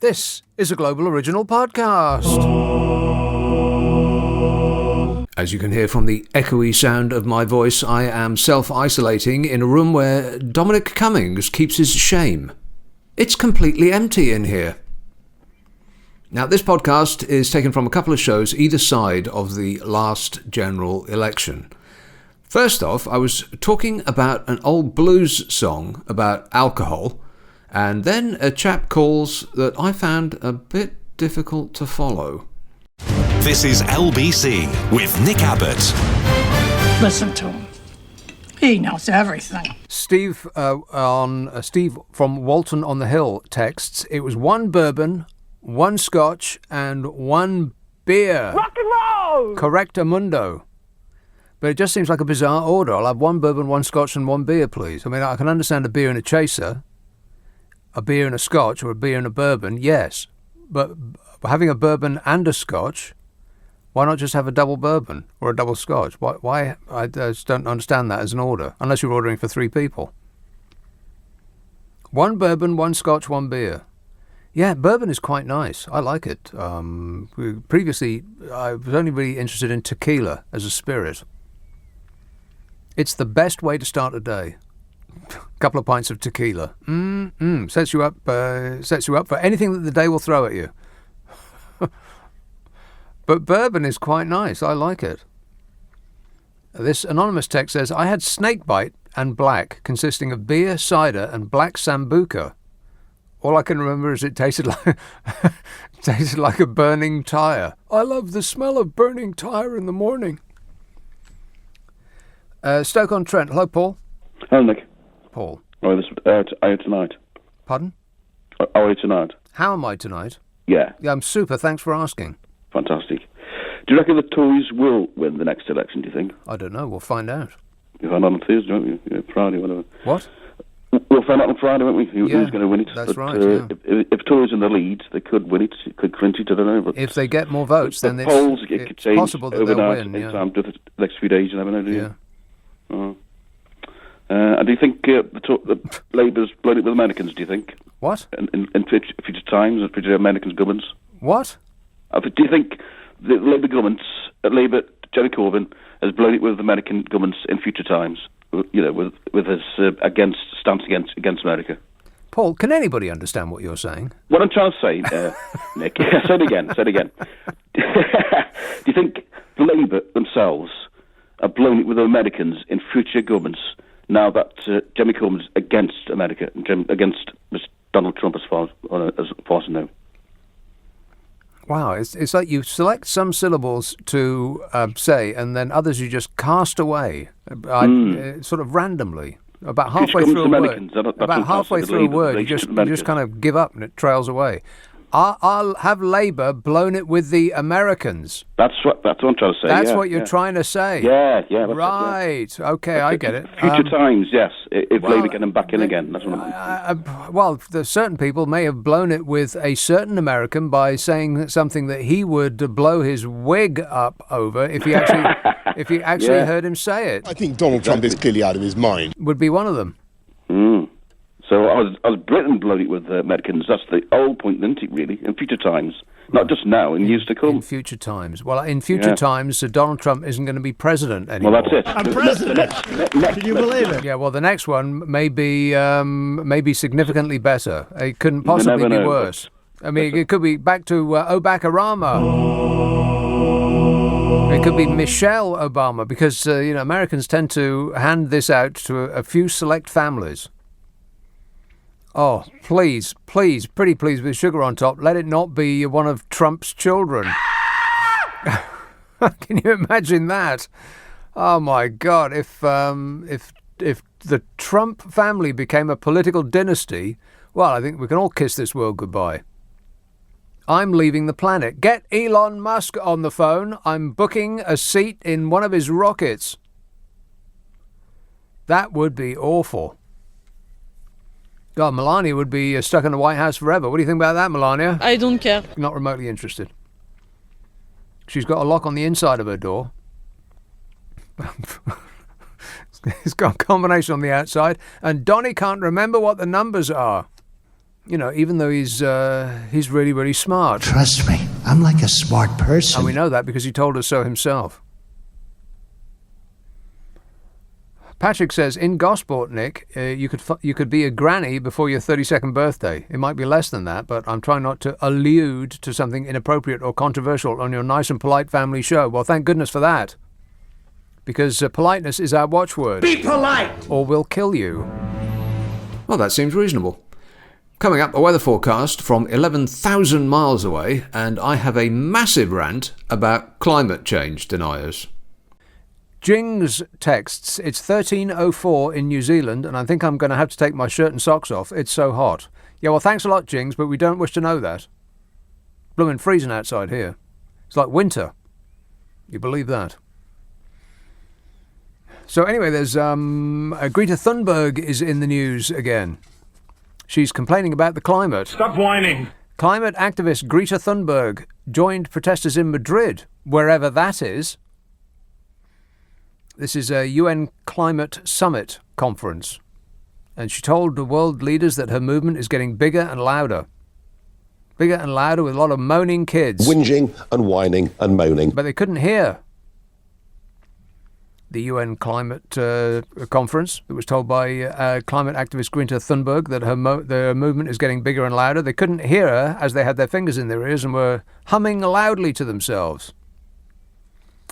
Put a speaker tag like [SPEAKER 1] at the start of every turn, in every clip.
[SPEAKER 1] This is a Global Original Podcast. As you can hear from the echoey sound of my voice, I am self-isolating in a room where Dominic Cummings keeps his shame. It's completely empty in here. Now, this podcast is taken from a couple of shows either side of the last general election. First off, I was talking about an old blues song about alcohol, and then a chap calls that I found a bit difficult to follow.
[SPEAKER 2] This is LBC with Nick Abbot.
[SPEAKER 3] Listen to him. He knows everything.
[SPEAKER 1] Steve from Walton on the Hill texts, it was one bourbon, one scotch, and one beer.
[SPEAKER 4] Rock and roll!
[SPEAKER 1] Correctamundo. But it just seems like a bizarre order. I'll have one bourbon, one scotch, and one beer, please. I mean, I can understand a beer and a chaser, a beer and a scotch, or a beer and a bourbon, yes. But having a bourbon and a scotch, why not just have a double bourbon or a double scotch? Why? I just don't understand that as an order, unless you're ordering for three people. One bourbon, one scotch, one beer. Yeah, bourbon is quite nice. I like it. Previously, I was only really interested in tequila as a spirit. It's the best way to start a day. A couple of pints of tequila. Sets you up for anything that the day will throw at you. But bourbon is quite nice. I like it. This anonymous text says, I had snakebite and black, consisting of beer, cider, and black sambuca. All I can remember is it tasted like a burning tyre. I love the smell of burning tyre in the morning. Stoke-on-Trent. Hello, Paul.
[SPEAKER 5] Hello, Nick.
[SPEAKER 1] Paul.
[SPEAKER 5] Are you tonight?
[SPEAKER 1] Pardon?
[SPEAKER 5] Are you tonight?
[SPEAKER 1] How am I tonight?
[SPEAKER 5] Yeah.
[SPEAKER 1] Yeah, I'm super. Thanks for asking.
[SPEAKER 5] Fantastic. Do you reckon the Tories will win the next election, do you think?
[SPEAKER 1] I don't know. We'll find out.
[SPEAKER 5] You'll find out on Thursday, won't you? Yeah, Friday, whatever.
[SPEAKER 1] What?
[SPEAKER 5] We'll find out on Friday, won't we? Who's going to win it?
[SPEAKER 1] That's right, yeah.
[SPEAKER 5] If Tories in the lead, they could win it. Could clinch it, I don't know. But
[SPEAKER 1] if they get more votes, then
[SPEAKER 5] it's
[SPEAKER 1] possible that they'll win.
[SPEAKER 5] Yeah. Time to the next few days, you never know, do you?
[SPEAKER 1] Yeah.
[SPEAKER 5] And do you think the Labour's blown it with Americans, do you think?
[SPEAKER 1] What?
[SPEAKER 5] In future times, in future American governments?
[SPEAKER 1] What?
[SPEAKER 5] Do you think the Labour governments, Jerry Corbyn, has blown it with American governments in future times? You know, with his stance against America.
[SPEAKER 1] Paul, can anybody understand what you're saying?
[SPEAKER 5] What I'm trying to say, Nick, say it again. Do you think the Labour themselves have blown it with the Americans in future governments now that Jeremy Corbyn's against America, against Donald Trump as far as I know?
[SPEAKER 1] Wow, it's like you select some syllables to say, and then others you just cast away, sort of randomly. About halfway through a word, you just kind of give up and it trails away. I'll have Labour blown it with the Americans.
[SPEAKER 5] That's what I'm trying to say.
[SPEAKER 1] That's what you're trying to say.
[SPEAKER 5] Yeah.
[SPEAKER 1] Right. Okay, I get it.
[SPEAKER 5] Future times, yes. If Labour get them back in again, that's what I'm.
[SPEAKER 1] Well, certain people may have blown it with a certain American by saying something that he would blow his wig up over if he actually heard him say it.
[SPEAKER 6] I think Donald Trump is clearly out of his mind.
[SPEAKER 1] Would be one of them.
[SPEAKER 5] So as Britain blown it with Americans, that's the old point, isn't it, really? In future times. Not just now, in years to come.
[SPEAKER 1] In future times. Well, in future times, Donald Trump isn't going to be president anymore.
[SPEAKER 5] Well, that's it.
[SPEAKER 4] I'm president. Can you believe it?
[SPEAKER 1] Yeah, well, the next one may be significantly better. It couldn't possibly be worse. I mean, it could be back to Obama. It could be Michelle Obama, because Americans tend to hand this out to a few select families. Oh, please, pretty please, with sugar on top. Let it not be one of Trump's children. Can you imagine that? Oh my God! If the Trump family became a political dynasty, well, I think we can all kiss this world goodbye. I'm leaving the planet. Get Elon Musk on the phone. I'm booking a seat in one of his rockets. That would be awful. God, Melania would be stuck in the White House forever. What do you think about that, Melania?
[SPEAKER 7] I don't care.
[SPEAKER 1] Not remotely interested. She's got a lock on the inside of her door. It's got a combination on the outside. And Donnie can't remember what the numbers are. even though he's really, really smart.
[SPEAKER 7] Trust me, I'm like a smart person.
[SPEAKER 1] And we know that because he told us so himself. Patrick says, in Gosport, Nick, you could be a granny before your 32nd birthday. It might be less than that, but I'm trying not to allude to something inappropriate or controversial on your nice and polite family show. Well, thank goodness for that. Because politeness is our watchword.
[SPEAKER 4] Be polite!
[SPEAKER 1] Or we'll kill you. Well, that seems reasonable. Coming up, a weather forecast from 11,000 miles away, and I have a massive rant about climate change deniers. Jings texts, it's 13:04 in New Zealand, and I think I'm going to have to take my shirt and socks off. It's so hot. Yeah, well, thanks a lot, Jings, but we don't wish to know that. Blooming freezing outside here. It's like winter. You believe that? So anyway, there's Greta Thunberg is in the news again. She's complaining about the climate.
[SPEAKER 4] Stop whining!
[SPEAKER 1] Climate activist Greta Thunberg joined protesters in Madrid, wherever that is. This is a UN Climate Summit conference. And she told the world leaders that her movement is getting bigger and louder. Bigger and louder with a lot of moaning kids.
[SPEAKER 6] Whinging and whining and moaning.
[SPEAKER 1] But they couldn't hear the UN Climate Conference. It was told by climate activist Greta Thunberg that her movement is getting bigger and louder. They couldn't hear her as they had their fingers in their ears and were humming loudly to themselves.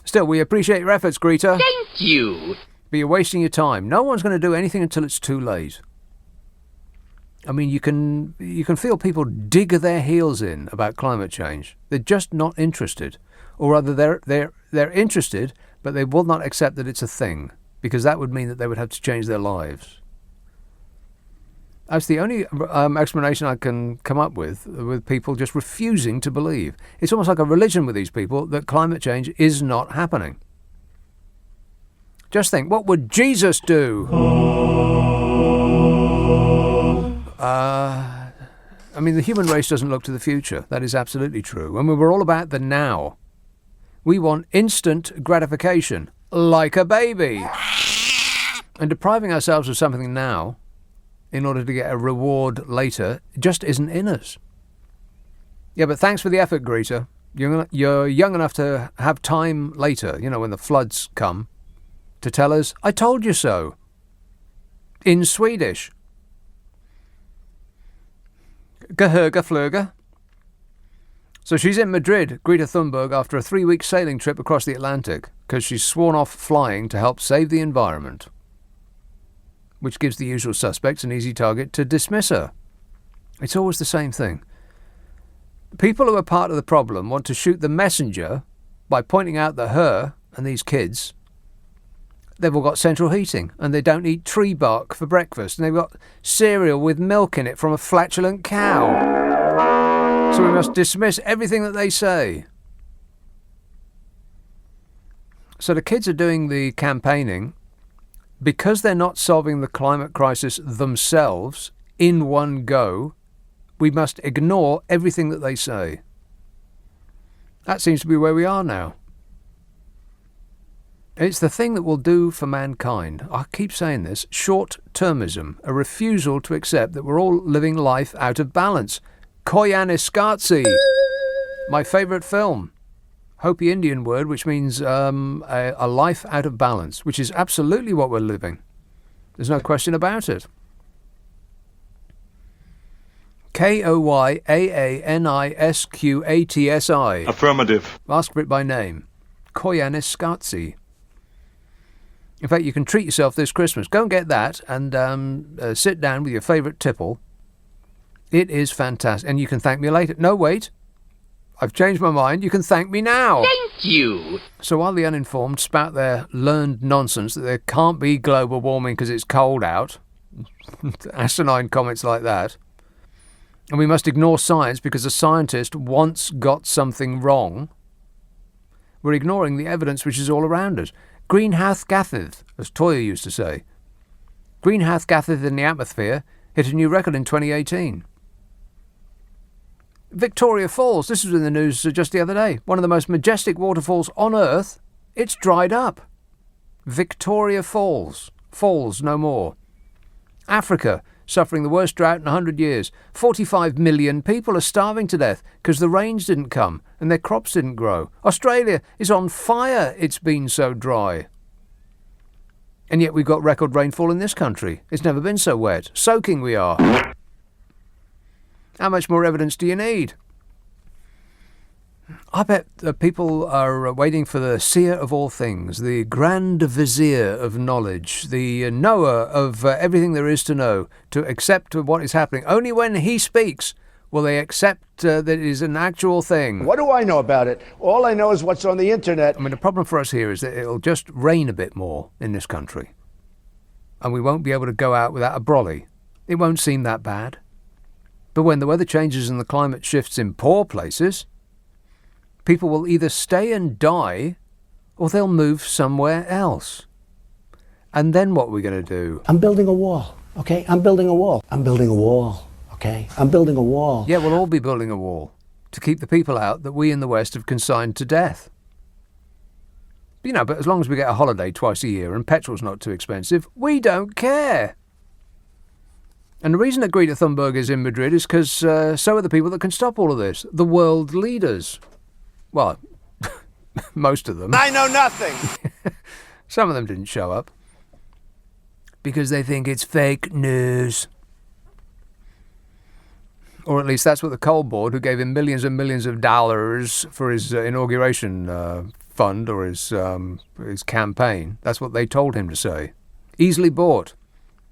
[SPEAKER 1] Still, we appreciate your efforts, Greta.
[SPEAKER 8] Thank you.
[SPEAKER 1] But you're wasting your time. No one's going to do anything until it's too late. I mean, you can feel people dig their heels in about climate change. They're just not interested. Or rather, they're interested, but they will not accept that it's a thing, because that would mean that they would have to change their lives. That's the only explanation I can come up with people just refusing to believe. It's almost like a religion with these people that climate change is not happening. Just think, what would Jesus do? I mean, the human race doesn't look to the future. That is absolutely true. And we're all about the now. We want instant gratification, like a baby. And depriving ourselves of something now in order to get a reward later just isn't in us. Yeah, but thanks for the effort, Greta. You're young enough to have time later, when the floods come, to tell us, I told you so. In Swedish. Gehörga flöga. So she's in Madrid, Greta Thunberg, after a 3-week sailing trip across the Atlantic, because she's sworn off flying to help save the environment, which gives the usual suspects an easy target to dismiss her. It's always the same thing. People who are part of the problem want to shoot the messenger by pointing out that her and these kids, they've all got central heating and they don't eat tree bark for breakfast and they've got cereal with milk in it from a flatulent cow. So we must dismiss everything that they say. So the kids are doing the campaigning because they're not solving the climate crisis themselves in one go. We must ignore everything that they say. That seems to be where we are now. It's the thing that will do for mankind. I keep saying this. Short-termism, a refusal to accept that we're all living life out of balance. Koyaanisqatsi, my favourite film. Hopi Indian word, which means a life out of balance, which is absolutely what we're living. There's no question about it. Koyaanisqatsi.
[SPEAKER 4] Affirmative.
[SPEAKER 1] Ask for it by name. Koyaanisqatsi. In fact, you can treat yourself this Christmas. Go and get that and sit down with your favourite tipple. It is fantastic. And you can thank me later. No, wait. I've changed my mind. You can thank me now.
[SPEAKER 8] Thank you.
[SPEAKER 1] So while the uninformed spout their learned nonsense that there can't be global warming because it's cold out, asinine comments like that, and we must ignore science because a scientist once got something wrong, we're ignoring the evidence which is all around us. Greenhouse gases, as Toya used to say. Greenhouse gases in the atmosphere hit a new record in 2018. Victoria Falls, this was in the news just the other day. One of the most majestic waterfalls on Earth, it's dried up. Victoria Falls. Falls no more. Africa, suffering the worst drought in 100 years. 45 million people are starving to death because the rains didn't come and their crops didn't grow. Australia is on fire, it's been so dry. And yet we've got record rainfall in this country. It's never been so wet. Soaking we are. How much more evidence do you need? I bet that people are waiting for the seer of all things, the grand vizier of knowledge, the knower of everything there is to know, to accept what is happening. Only when he speaks will they accept that it is an actual thing.
[SPEAKER 4] What do I know about it? All I know is what's on the internet.
[SPEAKER 1] I mean, the problem for us here is that it'll just rain a bit more in this country. And we won't be able to go out without a brolly. It won't seem that bad. But when the weather changes and the climate shifts in poor places, people will either stay and die or they'll move somewhere else. And then what are we going to do?
[SPEAKER 7] I'm building a wall, okay? I'm building a wall. I'm building a wall, okay? I'm building a wall.
[SPEAKER 1] Yeah, we'll all be building a wall to keep the people out that we in the West have consigned to death. You know, but as long as we get a holiday twice a year and petrol's not too expensive, we don't care. And the reason that Greta Thunberg is in Madrid is because so are the people that can stop all of this. The world leaders. Well, most of them.
[SPEAKER 4] I know nothing.
[SPEAKER 1] Some of them didn't show up because they think it's fake news. Or at least that's what the Coal Board, who gave him millions and millions of dollars for his inauguration fund or his campaign, that's what they told him to say. Easily bought.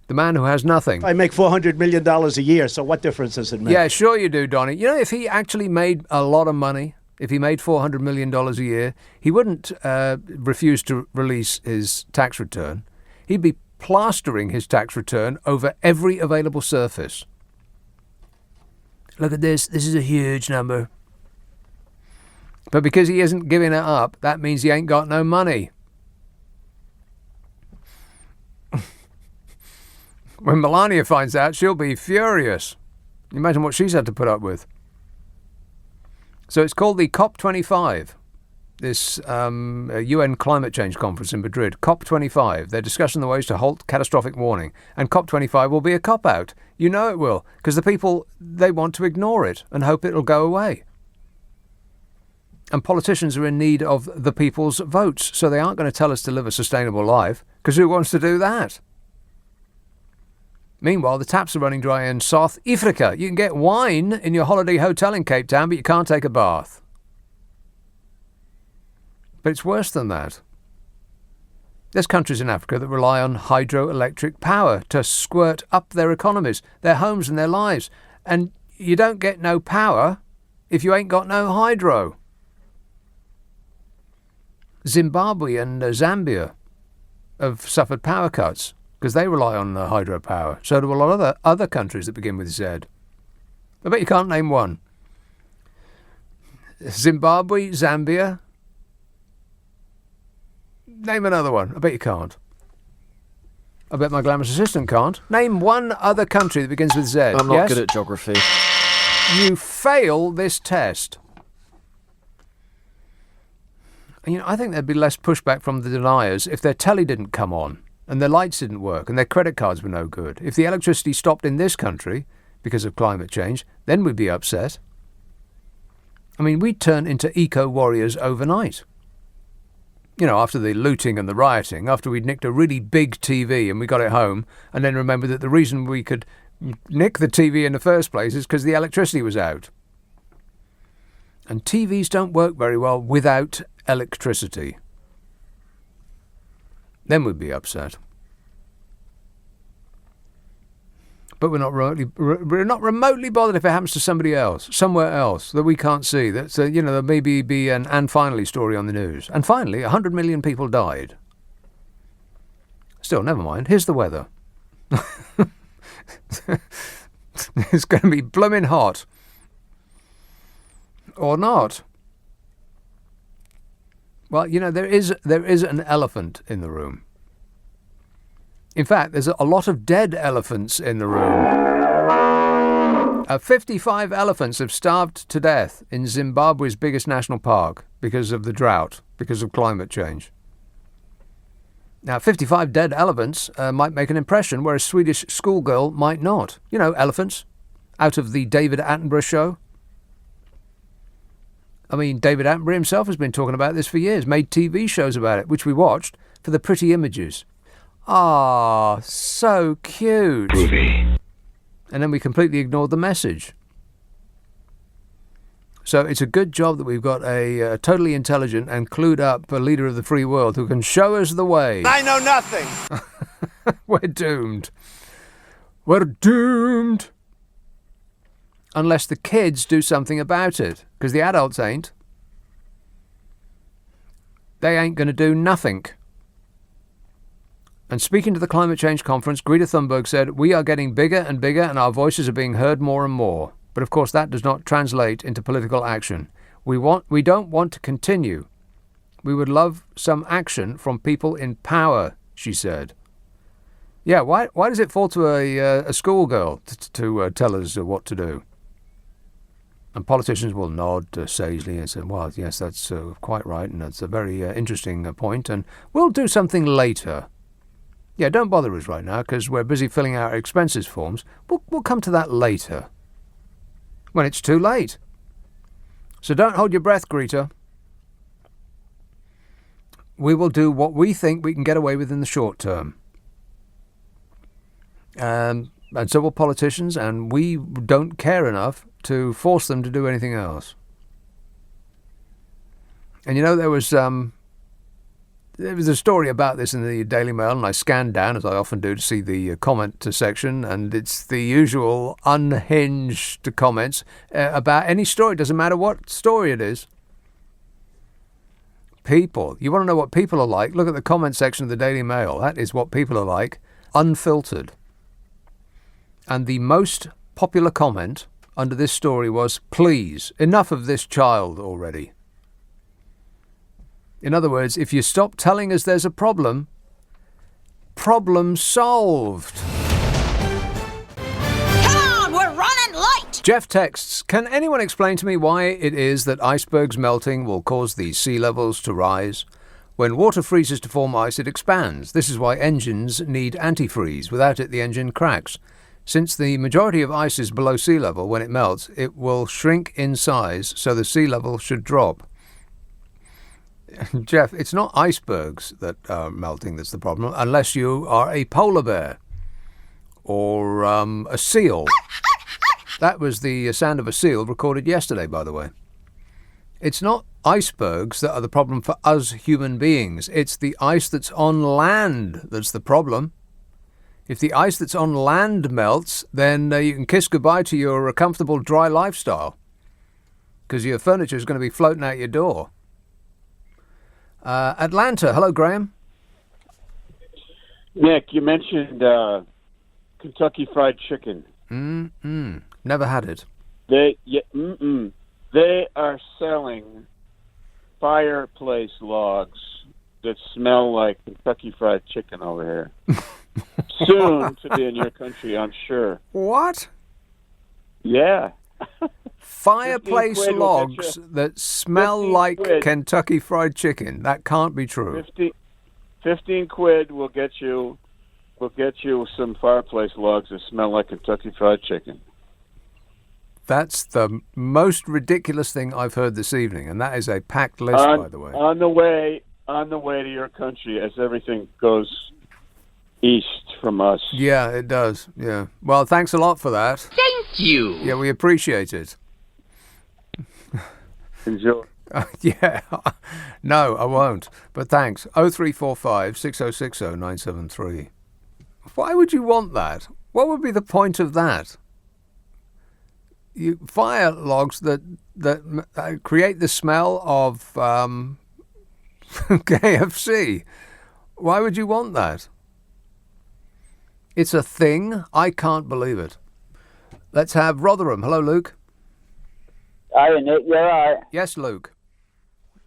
[SPEAKER 1] The man who has nothing.
[SPEAKER 4] I make $400 million a year, so what difference does it make?
[SPEAKER 1] Yeah, sure you do, Donnie. You know, if he actually made a lot of money, if he made $400 million a year, he wouldn't refuse to release his tax return. He'd be plastering his tax return over every available surface. Look at this. This is a huge number. But because he isn't giving it up, that means he ain't got no money. When Melania finds out, she'll be furious. Imagine what she's had to put up with. So it's called the COP25, this UN climate change conference in Madrid. COP25. They're discussing the ways to halt catastrophic warming. And COP25 will be a cop-out. You know it will, because the people, they want to ignore it and hope it'll go away. And politicians are in need of the people's votes, so they aren't going to tell us to live a sustainable life, because who wants to do that? Meanwhile, the taps are running dry in South Africa. You can get wine in your holiday hotel in Cape Town, but you can't take a bath. But it's worse than that. There's countries in Africa that rely on hydroelectric power to squirt up their economies, their homes and their lives. And you don't get no power if you ain't got no hydro. Zimbabwe and Zambia have suffered power cuts because they rely on hydropower. So do a lot of other countries that begin with Z. I bet you can't name one. Zimbabwe, Zambia. Name another one. I bet you can't. I bet my glamorous assistant can't. Name one other country that begins with Z.
[SPEAKER 8] I'm not good at geography.
[SPEAKER 1] You fail this test. And, you know, I think there'd be less pushback from the deniers if their telly didn't come on and their lights didn't work and their credit cards were no good. If the electricity stopped in this country because of climate change, then we'd be upset. I mean, we'd turn into eco-warriors overnight. You know, after the looting and the rioting, after we'd nicked a really big TV and we got it home, and then remembered that the reason we could nick the TV in the first place is because the electricity was out. And TVs don't work very well without electricity. Then we'd be upset. But we're not remotely bothered if it happens to somebody else, somewhere else that we can't see. That's you know, there maybe be an "and finally" story on the news. And finally, 100 million people died. Still, never mind. Here's the weather. It's going to be blooming hot, or not. Well, you know, there is an elephant in the room. In fact, there's a lot of dead elephants in the room. 55 elephants have starved to death in Zimbabwe's biggest national park because of the drought, because of climate change. Now, 55 dead elephants might make an impression, whereas Swedish schoolgirl might not. You know, elephants, out of the David Attenborough show. I mean, David Attenborough himself has been talking about this for years, made TV shows about it, which we watched for the pretty images. Ah, so cute. Groovy. And then we completely ignored the message. So it's a good job that we've got a totally intelligent and clued up leader of the free world who can show us the way.
[SPEAKER 4] I know nothing.
[SPEAKER 1] We're doomed. We're doomed. Unless the kids do something about it, because the adults ain't. They ain't going to do nothing. And speaking to the climate change conference, Greta Thunberg said, "We are getting bigger and bigger and our voices are being heard more and more. But of course that does not translate into political action. We don't want to continue. We would love some action from people in power," she said. Yeah, why does it fall to a schoolgirl to tell us what to do? And politicians will nod sagely and say, "Well, yes, that's quite right, and that's a very interesting point, and we'll do something later. Yeah, don't bother us right now because we're busy filling out our expenses forms. We'll come to that later." When it's too late. So don't hold your breath, Greta. We will do what we think we can get away with in the short term. And so will politicians, and we don't care enough to force them to do anything else. And you know, there was a story about this in the Daily Mail, and I scanned down, as I often do, to see the comment section, and it's the usual unhinged comments about any story. It doesn't matter what story it is. People. You want to know what people are like? Look at the comment section of the Daily Mail. That is what people are like, unfiltered. And the most popular comment under this story was, "Please, enough of this child already." In other words, if you stop telling us there's a problem solved.
[SPEAKER 8] Come on, we're running late!
[SPEAKER 1] Jeff texts, "Can anyone explain to me why it is that icebergs melting will cause the sea levels to rise? When water freezes to form ice, it expands. This is why engines need antifreeze. Without it, the engine cracks. Since the majority of ice is below sea level, when it melts, it will shrink in size, so the sea level should drop." Jeff, it's not icebergs that are melting that's the problem, unless you are a polar bear or a seal. That was the sound of a seal recorded yesterday, by the way. It's not icebergs that are the problem for us human beings. It's the ice that's on land that's the problem. If the ice that's on land melts, then you can kiss goodbye to your comfortable dry lifestyle, because your furniture is going to be floating out your door. Atlanta, hello, Graham.
[SPEAKER 9] Nick, you mentioned Kentucky Fried Chicken.
[SPEAKER 1] Never had it.
[SPEAKER 9] They are selling fireplace logs that smell like Kentucky Fried Chicken over here. Soon to be in your country, I'm sure.
[SPEAKER 1] What?
[SPEAKER 9] Yeah.
[SPEAKER 1] Fireplace logs that smell like Kentucky Fried Chicken. That can't be true.
[SPEAKER 9] 15 quid will get you some fireplace logs that smell like Kentucky Fried Chicken.
[SPEAKER 1] That's the most ridiculous thing I've heard this evening, and that is a packed list, by the way.
[SPEAKER 9] On the way to your country, as everything goes east from us.
[SPEAKER 1] Yeah, it does. Yeah. Well, thanks a lot for that.
[SPEAKER 8] Thank you!
[SPEAKER 1] Yeah, we appreciate it.
[SPEAKER 9] Enjoy.
[SPEAKER 1] Yeah. No, I won't. But thanks. 0345 6060 973. Why would you want that? What would be the point of that? You fire logs that create the smell of KFC. Why would you want that? It's a thing. I can't believe it. Let's have Rotherham. Hello, Luke.
[SPEAKER 10] Hi, Nick. You all right?
[SPEAKER 1] Yes, Luke.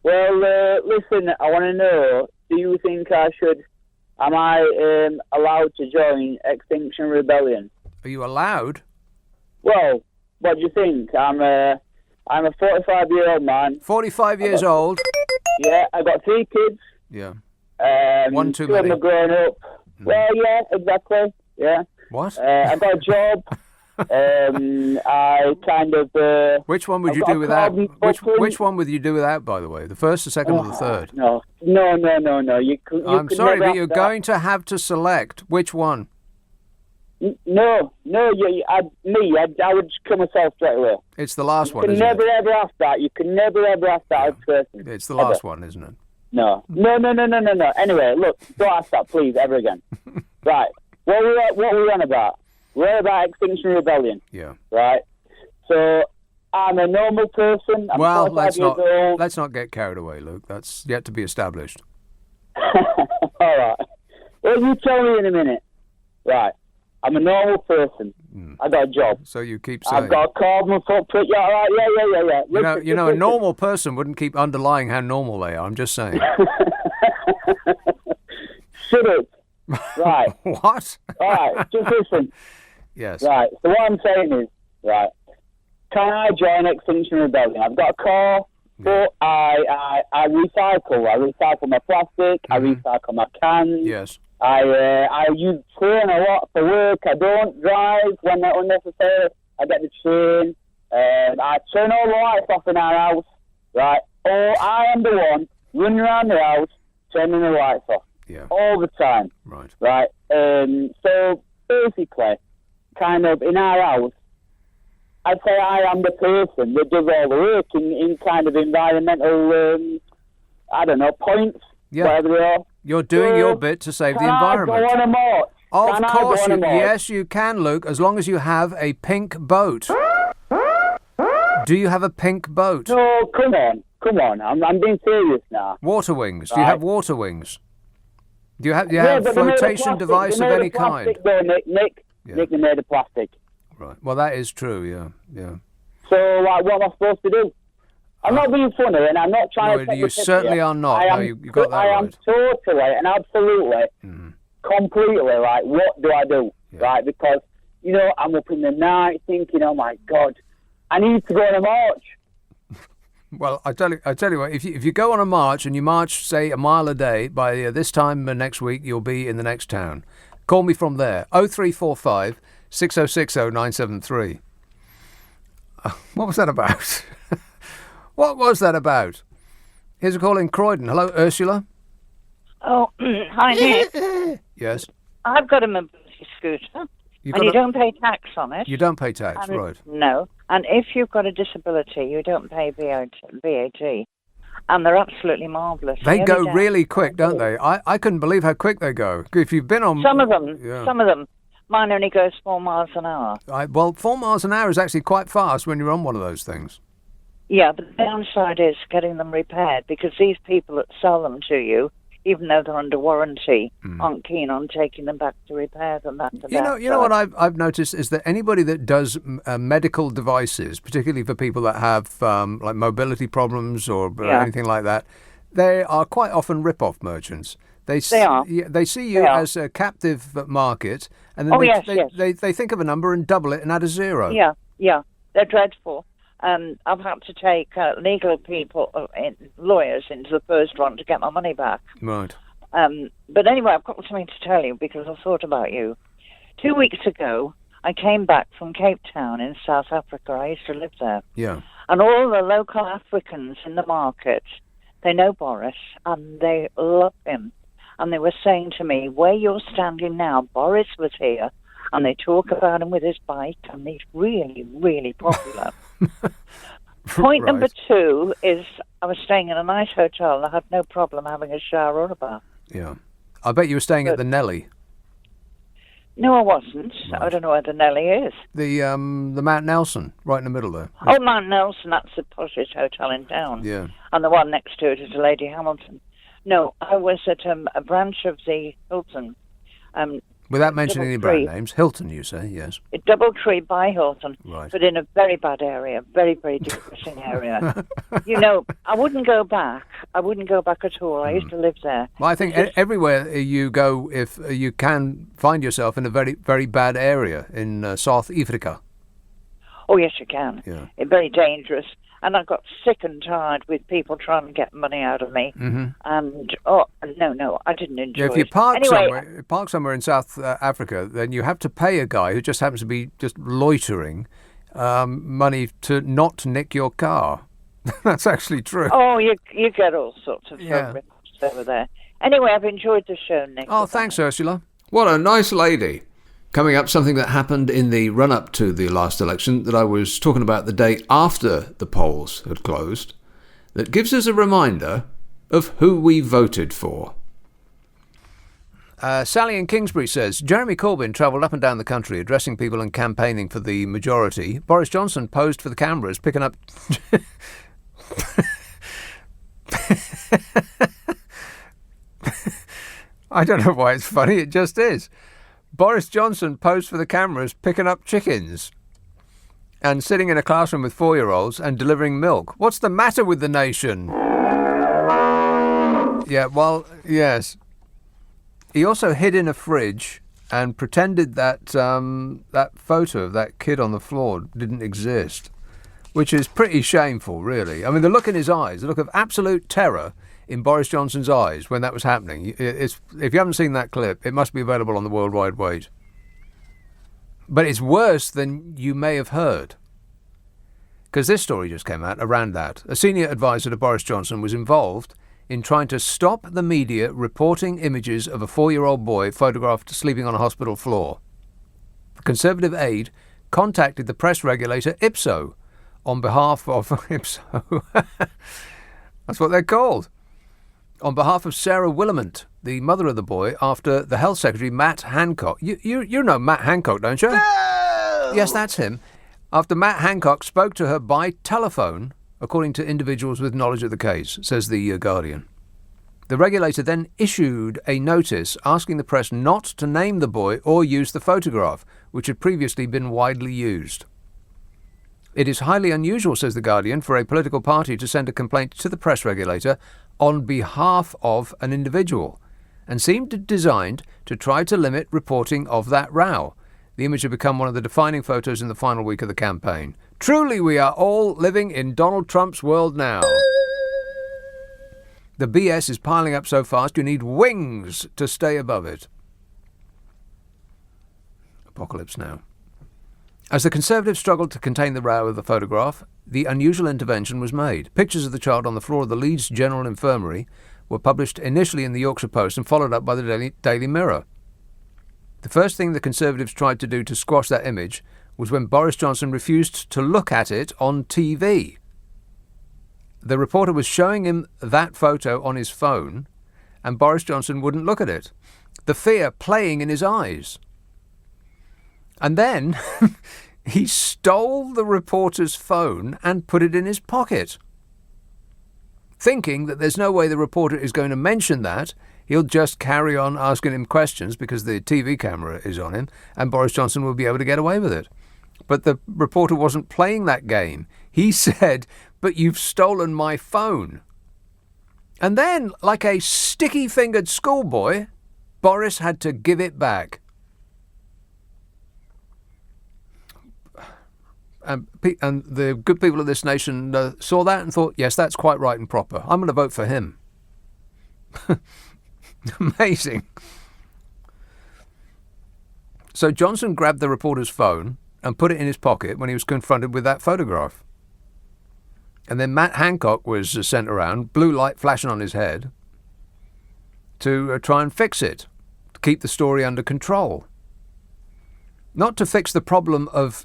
[SPEAKER 10] Well, listen, I want to know, do you think am I allowed to join Extinction Rebellion?
[SPEAKER 1] Are you allowed?
[SPEAKER 10] Well, what do you think? I'm a 45-year-old man.
[SPEAKER 1] 45 years old?
[SPEAKER 10] Yeah, I got 3 kids.
[SPEAKER 1] Yeah. One too
[SPEAKER 10] two
[SPEAKER 1] many.
[SPEAKER 10] of them are growing up. Well, yeah, exactly. Yeah.
[SPEAKER 1] What?
[SPEAKER 10] I got a job. I kind of.
[SPEAKER 1] Which one would
[SPEAKER 10] I've
[SPEAKER 1] you
[SPEAKER 10] got
[SPEAKER 1] do
[SPEAKER 10] a
[SPEAKER 1] without?
[SPEAKER 10] carbon
[SPEAKER 1] Which
[SPEAKER 10] footprint.
[SPEAKER 1] one would you do without, by the way? The first, the second, or the third?
[SPEAKER 10] No. You
[SPEAKER 1] I'm
[SPEAKER 10] could
[SPEAKER 1] sorry,
[SPEAKER 10] never
[SPEAKER 1] but you're
[SPEAKER 10] have that.
[SPEAKER 1] going to have to select which one.
[SPEAKER 10] No. I would kill myself straight away.
[SPEAKER 1] It's the last one,
[SPEAKER 10] You can
[SPEAKER 1] isn't
[SPEAKER 10] never
[SPEAKER 1] it?
[SPEAKER 10] ever ask that. You can never ever ask that of a person.
[SPEAKER 1] It's the
[SPEAKER 10] Ever.
[SPEAKER 1] last one, isn't it?
[SPEAKER 10] No. Anyway, look, don't ask that, please, ever again. Right. What were we on about? We're about Extinction Rebellion.
[SPEAKER 1] Yeah.
[SPEAKER 10] Right. So I'm a normal person. I'm
[SPEAKER 1] Well,
[SPEAKER 10] 45 years old.
[SPEAKER 1] let's not get carried away, Luke. That's yet to be established.
[SPEAKER 10] All right. Well, you tell me in a minute. Right. I'm a normal person. I got a job.
[SPEAKER 1] So you keep saying.
[SPEAKER 10] I've got a carbon footprint. Yeah, all right. Yeah.
[SPEAKER 1] You know, a
[SPEAKER 10] Listen.
[SPEAKER 1] normal person wouldn't keep underlying how normal they are. I'm just saying.
[SPEAKER 10] Shut up. Right.
[SPEAKER 1] What?
[SPEAKER 10] All right. Just listen.
[SPEAKER 1] Yes.
[SPEAKER 10] Right. So what I'm saying is, right, can I join Extinction Rebellion? I've got a car, but I recycle. I recycle my plastic. I recycle my cans.
[SPEAKER 1] Yes.
[SPEAKER 10] I use train a lot for work. I don't drive when they're unnecessary. I get the train. I turn all the lights off in our house. Right. Or I am the one running around the house turning the lights off.
[SPEAKER 1] Yeah.
[SPEAKER 10] All the time.
[SPEAKER 1] Right.
[SPEAKER 10] Right. So basically, kind of in our house, I'd say I am the person that does all the work in kind of environmental, I don't know, points, whatever they are.
[SPEAKER 1] You're doing your bit to save the environment.
[SPEAKER 10] Can I go on a march?
[SPEAKER 1] Of course,
[SPEAKER 10] Can I go on a march?
[SPEAKER 1] yes, you can, Luke, as long as you have a pink boat. Do you have a pink boat?
[SPEAKER 10] No, come on. I'm being serious now.
[SPEAKER 1] Water wings. Do you have water wings? Do you have
[SPEAKER 10] But they're made of
[SPEAKER 1] flotation
[SPEAKER 10] plastic.
[SPEAKER 1] device
[SPEAKER 10] They're
[SPEAKER 1] of
[SPEAKER 10] made
[SPEAKER 1] any kind?
[SPEAKER 10] plastic, though, Nick, they're made of plastic.
[SPEAKER 1] Right. Well, that is true. Yeah.
[SPEAKER 10] So, like, what am I supposed to do? I'm not being funny, and I'm not trying to take
[SPEAKER 1] you
[SPEAKER 10] the piss
[SPEAKER 1] certainly
[SPEAKER 10] here.
[SPEAKER 1] are not. No, you got that
[SPEAKER 10] I am
[SPEAKER 1] right.
[SPEAKER 10] totally and absolutely, completely, right, what do I do?
[SPEAKER 1] Yeah.
[SPEAKER 10] Right, because, I'm up in the night thinking, oh, my God, I need to go on a march.
[SPEAKER 1] Well, I tell you what. If you go on a march and you march, say, a mile a day, by this time next week you'll be in the next town. Call me from there. 0345 6060 973. What was that about? What was that about? Here's a call in Croydon. Hello, Ursula.
[SPEAKER 11] Oh, hi, Nick.
[SPEAKER 1] Yes.
[SPEAKER 11] I've got a mobility scooter, you don't pay tax on it.
[SPEAKER 1] You don't pay tax,
[SPEAKER 11] And-
[SPEAKER 1] right?
[SPEAKER 11] No. And if you've got a disability, you don't pay VAT. And they're absolutely marvellous.
[SPEAKER 1] They
[SPEAKER 11] The
[SPEAKER 1] go
[SPEAKER 11] only
[SPEAKER 1] really quick, don't they? I couldn't believe how quick they go. If you've been on...
[SPEAKER 11] Some of them.
[SPEAKER 1] Yeah.
[SPEAKER 11] Some of them. Mine only goes 4 miles an hour.
[SPEAKER 1] Well, 4 miles an hour is actually quite fast when you're on one of those things.
[SPEAKER 11] Yeah, but the downside is getting them repaired because these people that sell them to you, even though they're under warranty, aren't keen on taking them back to repair them. That's the
[SPEAKER 1] You know
[SPEAKER 11] downside.
[SPEAKER 1] what I've noticed is that anybody that does medical devices, particularly for people that have like mobility problems or anything like that, they are quite often rip-off merchants. They are. They see you as a captive market, and then they think of a number and double it and add a zero.
[SPEAKER 11] Yeah, they're dreadful. I've had to take legal people, lawyers, into the first one to get my money back.
[SPEAKER 1] Right.
[SPEAKER 11] But anyway, I've got something to tell you because I thought about you. 2 weeks ago, I came back from Cape Town in South Africa. I used to live there.
[SPEAKER 1] Yeah.
[SPEAKER 11] And all the local Africans in the market, they know Boris and they love him. And they were saying to me, where you're standing now, Boris was here. And they talk about him with his bike, and he's really, really popular. Point number 2 is I was staying in a nice hotel, and I had no problem having a shower or a bath.
[SPEAKER 1] Yeah. I bet you were staying at the Nelly.
[SPEAKER 11] No, I wasn't. I don't know where the Nelly is.
[SPEAKER 1] The Mount Nelson, right in the middle there.
[SPEAKER 11] Oh, Mount Nelson, that's the poshest hotel in town.
[SPEAKER 1] Yeah.
[SPEAKER 11] And the one next to it is the Lady Hamilton. No, I was at a branch of the Hilton.
[SPEAKER 1] Without mentioning any brand
[SPEAKER 11] Doubletree.
[SPEAKER 1] names, Hilton, you say, yes.
[SPEAKER 11] Doubletree by Hilton,
[SPEAKER 1] Right.
[SPEAKER 11] but in a very bad area, very, very depressing area. I wouldn't go back. I wouldn't go back at all. I used to live there.
[SPEAKER 1] Well, I think everywhere you go, if you can find yourself in a very, very bad area in South Africa.
[SPEAKER 11] Oh, yes, you can.
[SPEAKER 1] Yeah.
[SPEAKER 11] It's very dangerous. And I got sick and tired with people trying to get money out of me.
[SPEAKER 1] Mm-hmm.
[SPEAKER 11] And, no, I didn't enjoy
[SPEAKER 1] If you
[SPEAKER 11] it.
[SPEAKER 1] park somewhere in South Africa, then you have to pay a guy who just happens to be just loitering money to not nick your car. That's actually true.
[SPEAKER 11] Oh, you get all sorts of ripoffs over there. Anyway, I've enjoyed the show, Nick.
[SPEAKER 1] Oh, thanks, Ursula. What a nice lady. Coming up, something that happened in the run-up to the last election that I was talking about the day after the polls had closed, that gives us a reminder of who we voted for. Sally in Kingsbury says, Jeremy Corbyn travelled up and down the country addressing people and campaigning for the majority. Boris Johnson posed for the cameras, picking up... I don't know why it's funny, it just is. Boris Johnson posed for the cameras picking up chickens and sitting in a classroom with 4-year-olds and delivering milk. What's the matter with the nation? Yeah, well, yes. He also hid in a fridge and pretended that that photo of that kid on the floor didn't exist, which is pretty shameful, really. I mean, the look in his eyes, the look of absolute terror in Boris Johnson's eyes when that was happening. If you haven't seen that clip, it must be available on the World Wide Web. But it's worse than you may have heard. Because this story just came out around that. A senior advisor to Boris Johnson was involved in trying to stop the media reporting images of a 4-year-old boy photographed sleeping on a hospital floor. The Conservative aide contacted the press regulator IPSO on behalf of... IPSO? That's what they're called. On behalf of Sarah Willamant, the mother of the boy, after the Health Secretary, Matt Hancock. You know Matt Hancock, don't you? No! Yes, that's him. After Matt Hancock spoke to her by telephone, according to individuals with knowledge of the case, says the Guardian. The regulator then issued a notice asking the press not to name the boy or use the photograph, which had previously been widely used. It is highly unusual, says The Guardian, for a political party to send a complaint to the press regulator on behalf of an individual, and seemed designed to try to limit reporting of that row. The image had become one of the defining photos in the final week of the campaign. Truly, we are all living in Donald Trump's world now. The BS is piling up so fast you need wings to stay above it. Apocalypse Now. As the Conservatives struggled to contain the row of the photograph, the unusual intervention was made. Pictures of the child on the floor of the Leeds General Infirmary were published initially in the Yorkshire Post and followed up by the Daily Mirror. The first thing the Conservatives tried to do to squash that image was when Boris Johnson refused to look at it on TV. The reporter was showing him that photo on his phone, and Boris Johnson wouldn't look at it. The fear playing in his eyes. And then he stole the reporter's phone and put it in his pocket. Thinking that there's no way the reporter is going to mention that, he'll just carry on asking him questions because the TV camera is on him, and Boris Johnson will be able to get away with it. But the reporter wasn't playing that game. He said, "But you've stolen my phone." And then, like a sticky-fingered schoolboy, Boris had to give it back. And the good people of this nation saw that and thought, yes, that's quite right and proper. I'm going to vote for him. Amazing. So Johnson grabbed the reporter's phone and put it in his pocket when he was confronted with that photograph. And then Matt Hancock was sent around, blue light flashing on his head, to try and fix it, to keep the story under control. Not to fix the problem of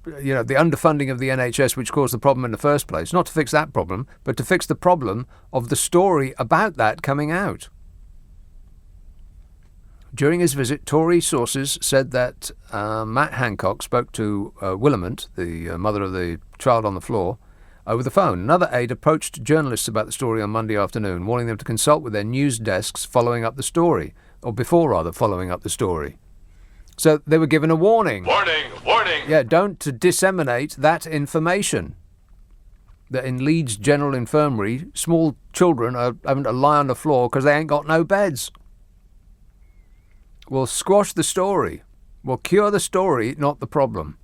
[SPEAKER 1] the underfunding of the NHS, which caused the problem in the first place, not to fix that problem, but to fix the problem of the story about that coming out. During his visit, Tory sources said that Matt Hancock spoke to Willamant, the mother of the child on the floor, over the phone. Another aide approached journalists about the story on Monday afternoon, warning them to consult with their news desks following up the story, or before rather following up the story. So they were given a warning. Warning! Warning! Yeah, don't disseminate that information. That in Leeds General Infirmary, small children are having to lie on the floor because they ain't got no beds. We'll squash the story. We'll cure the story, not the problem.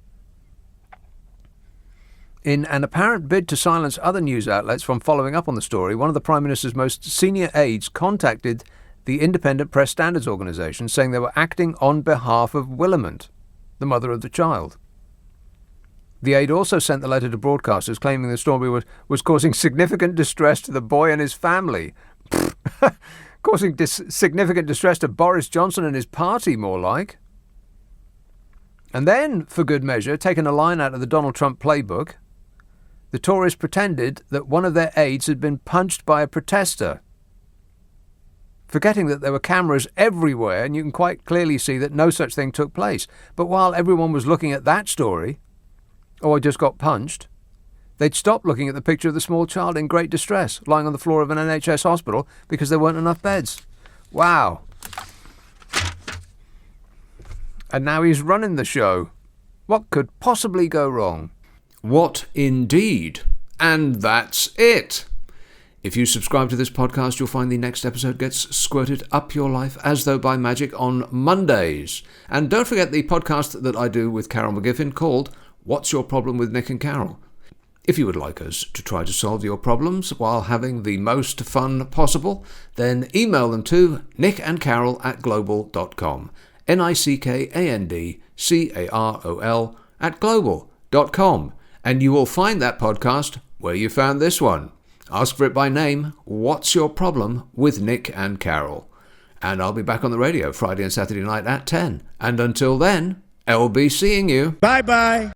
[SPEAKER 1] In an apparent bid to silence other news outlets from following up on the story, one of the Prime Minister's most senior aides contacted the Independent Press Standards Organisation, saying they were acting on behalf of Willamant, the mother of the child. The aide also sent the letter to broadcasters claiming the story was causing significant distress to the boy and his family. Causing significant distress to Boris Johnson and his party, more like. And then, for good measure, taking a line out of the Donald Trump playbook, the Tories pretended that one of their aides had been punched by a protester, forgetting that there were cameras everywhere and you can quite clearly see that no such thing took place. But while everyone was looking at that story, "Oh, I just got punched," they'd stopped looking at the picture of the small child in great distress, lying on the floor of an NHS hospital because there weren't enough beds. Wow. And now he's running the show. What could possibly go wrong? What indeed? And that's it. If you subscribe to this podcast, you'll find the next episode gets squirted up your life as though by magic on Mondays. And don't forget the podcast that I do with Carol McGiffin called What's Your Problem with Nick and Carol? If you would like us to try to solve your problems while having the most fun possible, then email them to nickandcarol@global.com. nickandcarol@global.com. And you will find that podcast where you found this one. Ask for it by name, What's Your Problem with Nick and Carol? And I'll be back on the radio Friday and Saturday night at 10. And until then, I'll be seeing you.
[SPEAKER 4] Bye-bye.